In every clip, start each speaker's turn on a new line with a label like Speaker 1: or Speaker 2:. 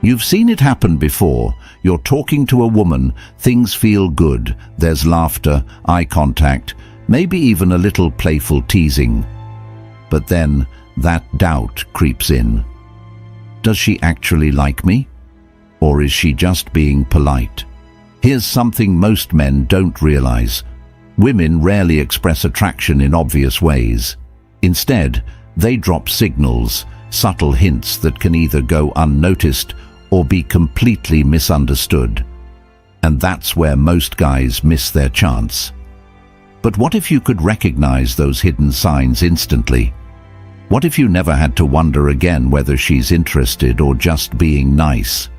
Speaker 1: You've seen it happen before. You're talking to a woman, things feel good, there's laughter, eye contact, maybe even a little playful teasing. But then that doubt creeps in. Does she actually like me? Or is she just being polite? Here's something most men don't realize. Women rarely express attraction in obvious ways. Instead, they drop signals, subtle hints that can either go unnoticed or be completely misunderstood. And that's where most guys miss their chance. But what if you could recognize those hidden signs instantly? What if you never had to wonder again whether she's interested or just being nice?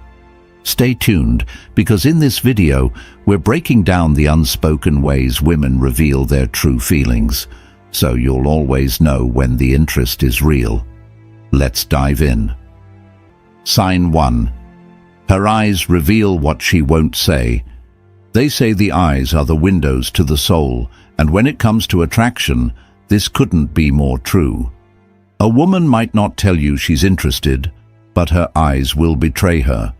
Speaker 1: Stay tuned, because in this video, we're breaking down the unspoken ways women reveal their true feelings, so you'll always know when the interest is real. Let's dive in. Sign 1. Her eyes reveal what she won't say. They say the eyes are the windows to the soul, and when it comes to attraction, this couldn't be more true. A woman might not tell you she's interested, but her eyes will betray her.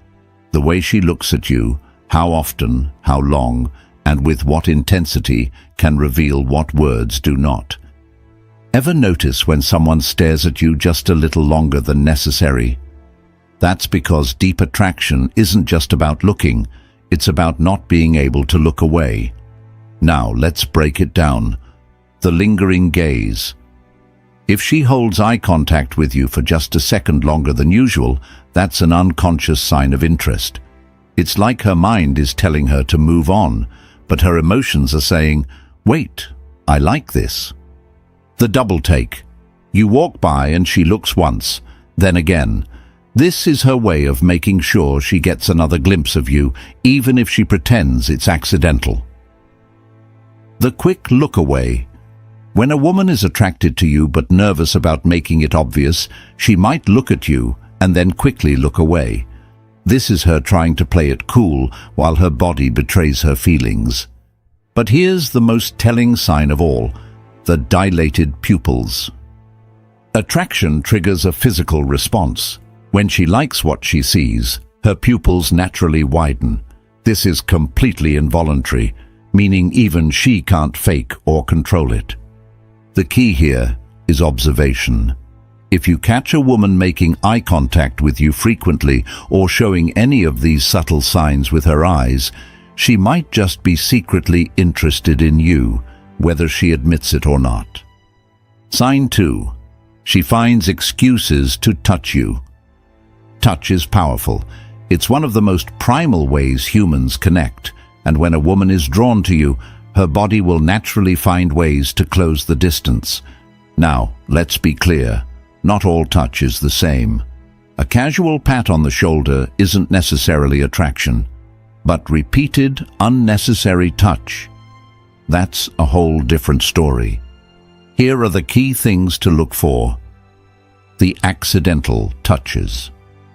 Speaker 1: The way she looks at you, how often, how long, and with what intensity can reveal what words do not. Ever notice when someone stares at you just a little longer than necessary? That's because deep attraction isn't just about looking, it's about not being able to look away. Now let's break it down. The lingering gaze. If she holds eye contact with you for just a second longer than usual, that's an unconscious sign of interest. It's like her mind is telling her to move on, but her emotions are saying, "Wait, I like this." The double take. You walk by and she looks once, then again. This is her way of making sure she gets another glimpse of you, even if she pretends it's accidental. The quick look away. When a woman is attracted to you but nervous about making it obvious, she might look at you and then quickly look away. This is her trying to play it cool while her body betrays her feelings. But here's the most telling sign of all, the dilated pupils. Attraction triggers a physical response. When she likes what she sees, her pupils naturally widen. This is completely involuntary, meaning even she can't fake or control it. The key here is observation. If you catch a woman making eye contact with you frequently or showing any of these subtle signs with her eyes, she might just be secretly interested in you, whether she admits it or not. Sign 2. She finds excuses to touch you. Touch is powerful. It's one of the most primal ways humans connect, and when a woman is drawn to you, her body will naturally find ways to close the distance. Now, let's be clear. Not all touch is the same. A casual pat on the shoulder isn't necessarily attraction, but repeated, unnecessary touch, that's a whole different story. Here are the key things to look for. The accidental touches.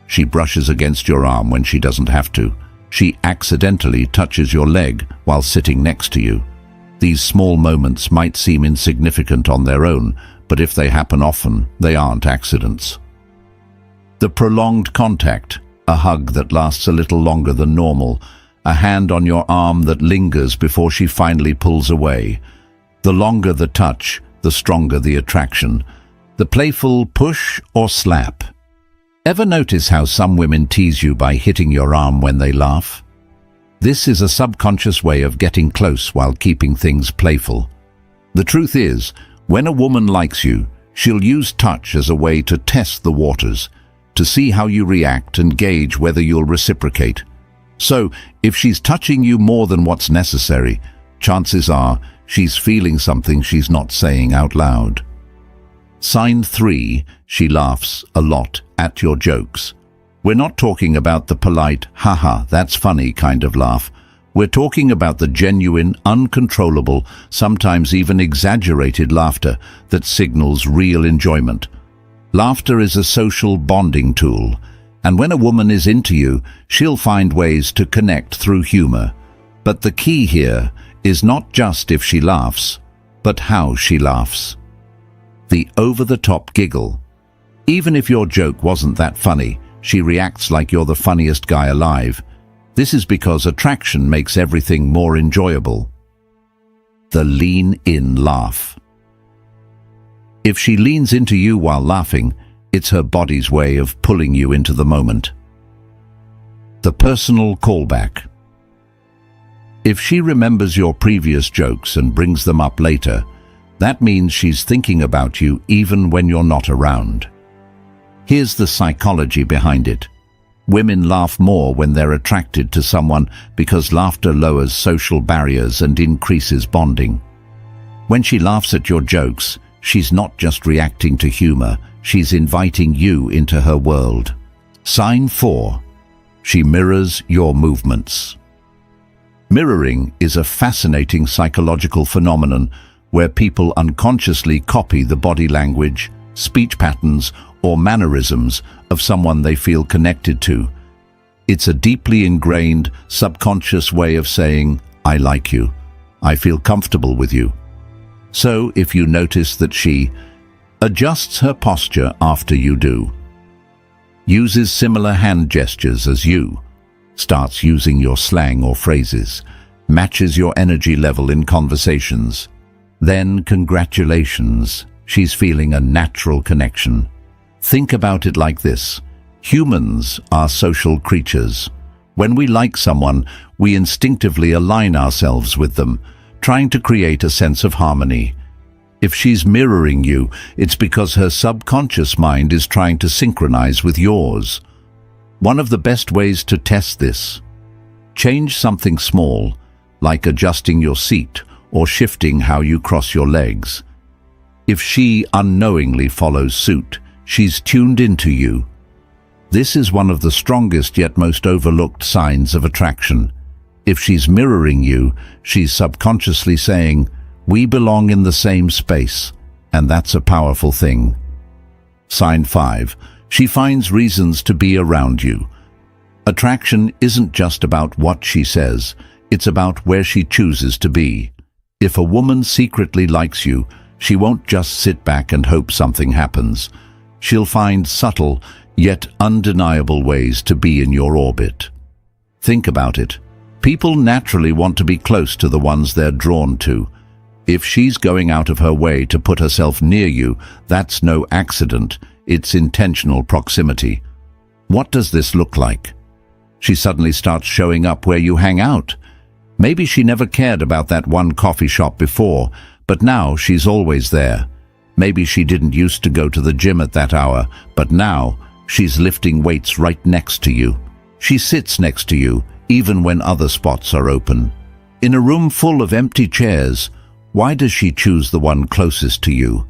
Speaker 1: She brushes against your arm when she doesn't have to. She accidentally touches your leg while sitting next to you. These small moments might seem insignificant on their own, but if they happen often, they aren't accidents. The prolonged contact, a hug that lasts a little longer than normal, a hand on your arm that lingers before she finally pulls away. The longer the touch, the stronger the attraction. The playful push or slap. Ever notice how some women tease you by hitting your arm when they laugh? This is a subconscious way of getting close while keeping things playful. The truth is, when a woman likes you, she'll use touch as a way to test the waters, to see how you react and gauge whether you'll reciprocate. So, if she's touching you more than what's necessary, chances are she's feeling something she's not saying out loud. Sign 3, she laughs a lot at your jokes. We're not talking about the polite, haha, that's funny kind of laugh. We're talking about the genuine, uncontrollable, sometimes even exaggerated laughter that signals real enjoyment. Laughter is a social bonding tool, and when a woman is into you, she'll find ways to connect through humor. But the key here is not just if she laughs, but how she laughs. The over-the-top giggle. Even if your joke wasn't that funny, she reacts like you're the funniest guy alive. This is because attraction makes everything more enjoyable. The lean-in laugh. If she leans into you while laughing, it's her body's way of pulling you into the moment. The personal callback. If she remembers your previous jokes and brings them up later, that means she's thinking about you even when you're not around. Here's the psychology behind it. Women laugh more when they're attracted to someone because laughter lowers social barriers and increases bonding. When she laughs at your jokes, she's not just reacting to humor, she's inviting you into her world. Sign 4. She mirrors your movements. Mirroring is a fascinating psychological phenomenon where people unconsciously copy the body language, speech patterns, or mannerisms of someone they feel connected to. It's a deeply ingrained, subconscious way of saying, "I like you. I feel comfortable with you." So if you notice that she adjusts her posture after you do, uses similar hand gestures as you, starts using your slang or phrases, matches your energy level in conversations, then congratulations, she's feeling a natural connection. Think about it like this. Humans are social creatures. When we like someone, we instinctively align ourselves with them, trying to create a sense of harmony. If she's mirroring you, it's because her subconscious mind is trying to synchronize with yours. One of the best ways to test this: change something small, like adjusting your seat or shifting how you cross your legs. If she unknowingly follows suit, she's tuned into you. This is one of the strongest yet most overlooked signs of attraction. If she's mirroring you, she's subconsciously saying, "We belong in the same space," and that's a powerful thing. Sign 5. She finds reasons to be around you. Attraction isn't just about what she says, it's about where she chooses to be. If a woman secretly likes you, she won't just sit back and hope something happens. She'll find subtle, yet undeniable ways to be in your orbit. Think about it. People naturally want to be close to the ones they're drawn to. If she's going out of her way to put herself near you, that's no accident, it's intentional proximity. What does this look like? She suddenly starts showing up where you hang out. Maybe she never cared about that one coffee shop before, but now she's always there. Maybe she didn't used to go to the gym at that hour, but now she's lifting weights right next to you. She sits next to you, even when other spots are open. In a room full of empty chairs, why does she choose the one closest to you?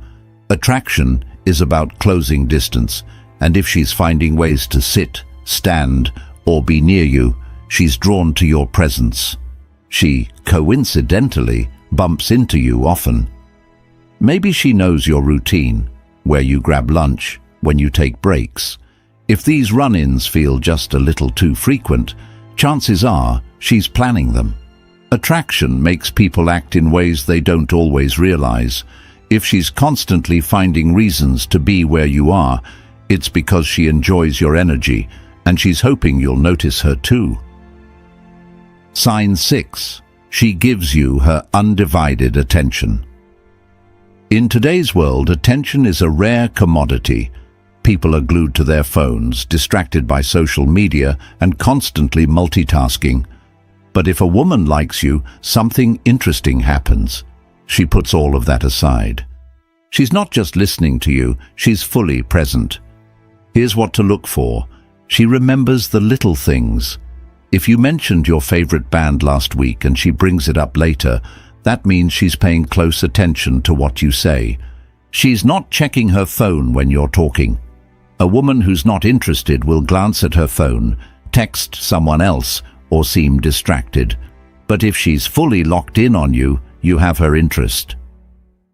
Speaker 1: Attraction is about closing distance, and if she's finding ways to sit, stand, or be near you, she's drawn to your presence. She, coincidentally, bumps into you often. Maybe she knows your routine, where you grab lunch, when you take breaks. If these run-ins feel just a little too frequent, chances are she's planning them. Attraction makes people act in ways they don't always realize. If she's constantly finding reasons to be where you are, it's because she enjoys your energy, and she's hoping you'll notice her too. Sign 6. She gives you her undivided attention. In today's world, attention is a rare commodity. People are glued to their phones, distracted by social media, and constantly multitasking. But if a woman likes you, something interesting happens. She puts all of that aside. She's not just listening to you, she's fully present. Here's what to look for. She remembers the little things. If you mentioned your favorite band last week and she brings it up later, that means she's paying close attention to what you say. She's not checking her phone when you're talking. A woman who's not interested will glance at her phone, text someone else, or seem distracted. But if she's fully locked in on you, you have her interest.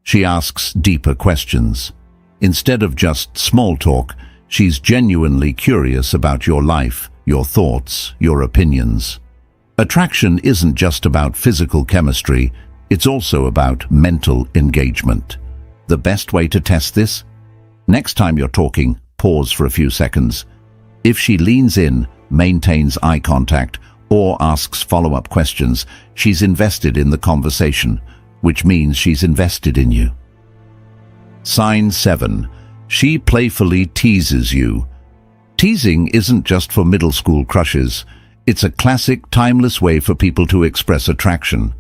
Speaker 1: She asks deeper questions. Instead of just small talk, she's genuinely curious about your life, your thoughts, your opinions. Attraction isn't just about physical chemistry, it's also about mental engagement. The best way to test this? Next time you're talking, pause for a few seconds. If she leans in, maintains eye contact, or asks follow-up questions, she's invested in the conversation, which means she's invested in you. Sign 7. She playfully teases you. Teasing isn't just for middle school crushes. It's a classic, timeless way for people to express attraction.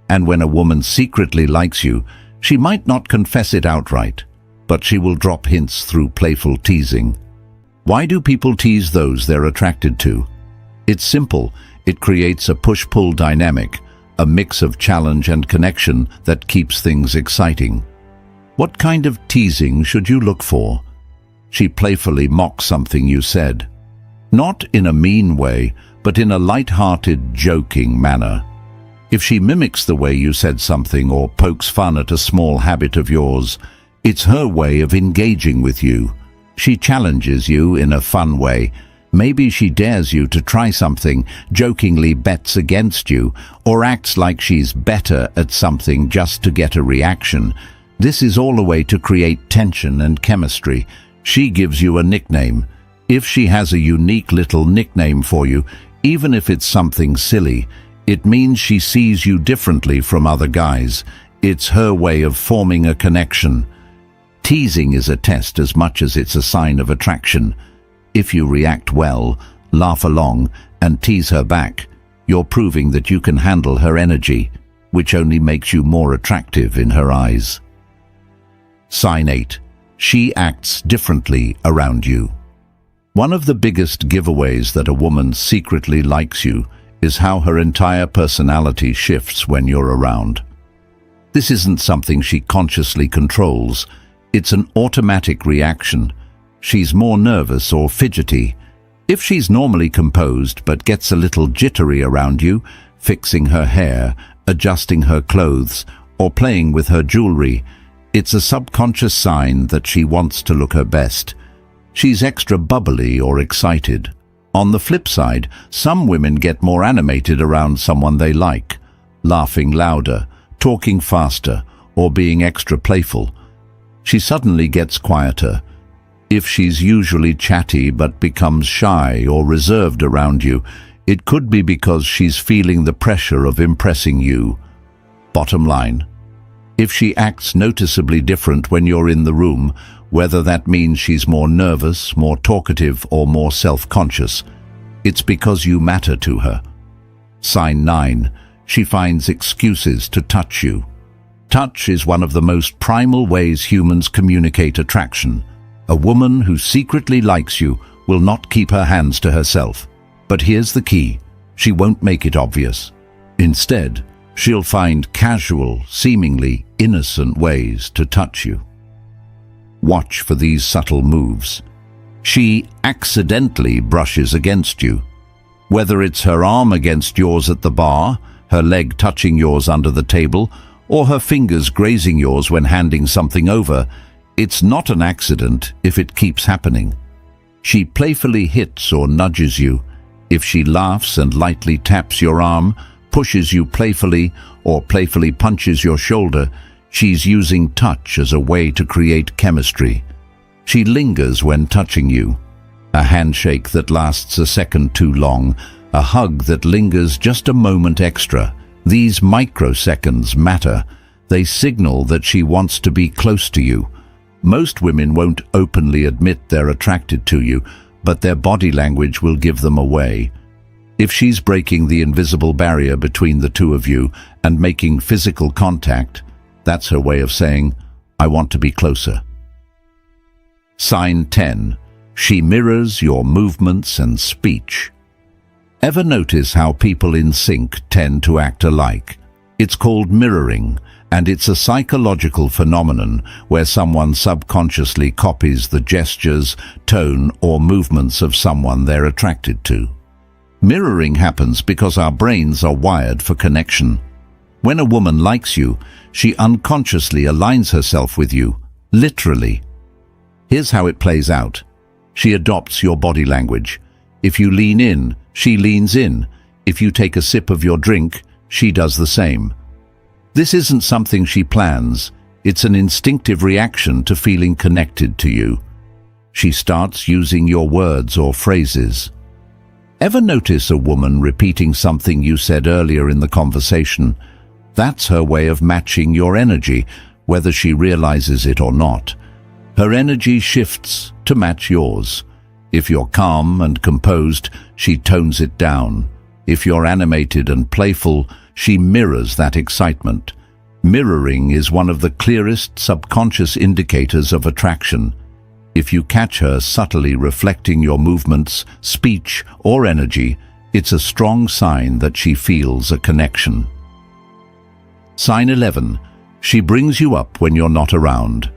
Speaker 1: And when a woman secretly likes you, she might not confess it outright, but she will drop hints through playful teasing. Why do people tease those they're attracted to? It's simple. It creates a push-pull dynamic, a mix of challenge and connection that keeps things exciting. What kind of teasing should you look for? She playfully mocks something you said. Not in a mean way, but in a light-hearted, joking manner. If she mimics the way you said something or pokes fun at a small habit of yours, it's her way of engaging with you. She challenges you in a fun way. Maybe she dares you to try something, jokingly bets against you, or acts like she's better at something just to get a reaction. This is all a way to create tension and chemistry. She gives you a nickname. If she has a unique little nickname for you, even if it's something silly, it means she sees you differently from other guys. It's her way of forming a connection. Teasing is a test as much as it's a sign of attraction. If you react well, laugh along, and tease her back, you're proving that you can handle her energy, which only makes you more attractive in her eyes. Sign 8. She acts differently around you. One of the biggest giveaways that a woman secretly likes you is how her entire personality shifts when you're around. This isn't something she consciously controls. It's an automatic reaction. She's more nervous or fidgety. If she's normally composed but gets a little jittery around you, fixing her hair, adjusting her clothes, or playing with her jewelry, it's a subconscious sign that she wants to look her best. She's extra bubbly or excited. On the flip side, some women get more animated around someone they like, laughing louder, talking faster, or being extra playful. She suddenly gets quieter. If she's usually chatty but becomes shy or reserved around you, it could be because she's feeling the pressure of impressing you. Bottom line, if she acts noticeably different when you're in the room, whether that means she's more nervous, more talkative, or more self-conscious, it's because you matter to her. Sign 9. She finds excuses to touch you. Touch is one of the most primal ways humans communicate attraction. A woman who secretly likes you will not keep her hands to herself. But here's the key: she won't make it obvious. Instead, she'll find casual, seemingly innocent ways to touch you. Watch for these subtle moves. She accidentally brushes against you. Whether it's her arm against yours at the bar, her leg touching yours under the table, or her fingers grazing yours when handing something over, it's not an accident if it keeps happening. She playfully hits or nudges you. If she laughs and lightly taps your arm, pushes you playfully, or playfully punches your shoulder, she's using touch as a way to create chemistry. She lingers when touching you. A handshake that lasts a second too long, a hug that lingers just a moment extra. These microseconds matter. They signal that she wants to be close to you. Most women won't openly admit they're attracted to you, but their body language will give them away. If she's breaking the invisible barrier between the two of you and making physical contact, that's her way of saying, "I want to be closer." Sign 10. She mirrors your movements and speech. Ever notice how people in sync tend to act alike? It's called mirroring, and it's a psychological phenomenon where someone subconsciously copies the gestures, tone, or movements of someone they're attracted to. Mirroring happens because our brains are wired for connection. When a woman likes you, she unconsciously aligns herself with you, literally. Here's how it plays out. She adopts your body language. If you lean in, she leans in. If you take a sip of your drink, she does the same. This isn't something she plans. It's an instinctive reaction to feeling connected to you. She starts using your words or phrases. Ever notice a woman repeating something you said earlier in the conversation? That's her way of matching your energy, whether she realizes it or not. Her energy shifts to match yours. If you're calm and composed, she tones it down. If you're animated and playful, she mirrors that excitement. Mirroring is one of the clearest subconscious indicators of attraction. If you catch her subtly reflecting your movements, speech, or energy, it's a strong sign that she feels a connection. Sign 11. She brings you up when you're not around.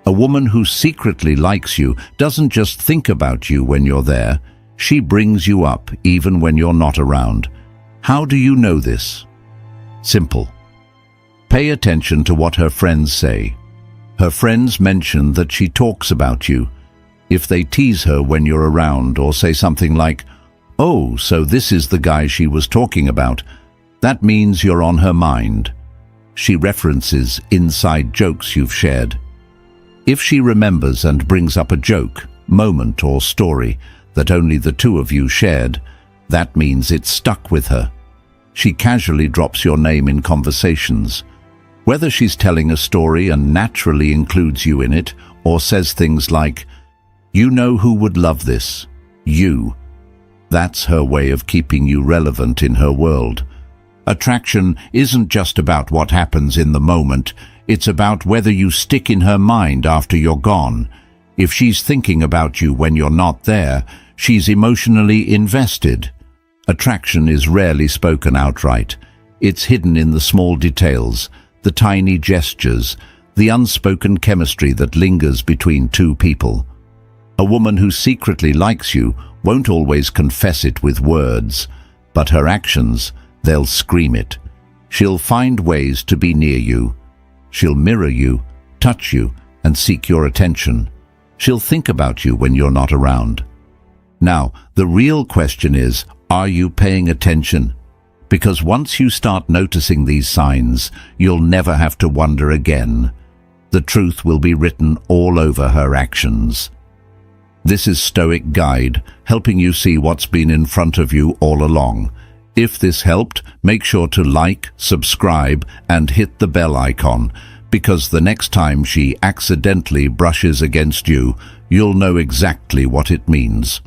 Speaker 1: A woman who secretly likes you doesn't just think about you when you're there. She brings you up even when you're not around. How do you know this? Simple. Pay attention to what her friends say. Her friends mention that she talks about you. If they tease her when you're around or say something like, "Oh, so this is the guy she was talking about," that means you're on her mind. She references inside jokes you've shared. If she remembers and brings up a joke, moment, or story that only the two of you shared, that means it's stuck with her. She casually drops your name in conversations. Whether she's telling a story and naturally includes you in it, or says things like, "You know who would love this? You." That's her way of keeping you relevant in her world. Attraction isn't just about what happens in the moment, it's about whether you stick in her mind after you're gone. If she's thinking about you when you're not there, she's emotionally invested. Attraction is rarely spoken outright. It's hidden in the small details, the tiny gestures, the unspoken chemistry that lingers between two people. A woman who secretly likes you won't always confess it with words, but her actions, they'll scream it. She'll find ways to be near you. She'll mirror you, touch you, and seek your attention. She'll think about you when you're not around. Now, the real question is, are you paying attention? Because once you start noticing these signs, you'll never have to wonder again. The truth will be written all over her actions. This is Stoic Guide, helping you see what's been in front of you all along. If this helped, make sure to like, subscribe, and hit the bell icon, because the next time she accidentally brushes against you, you'll know exactly what it means.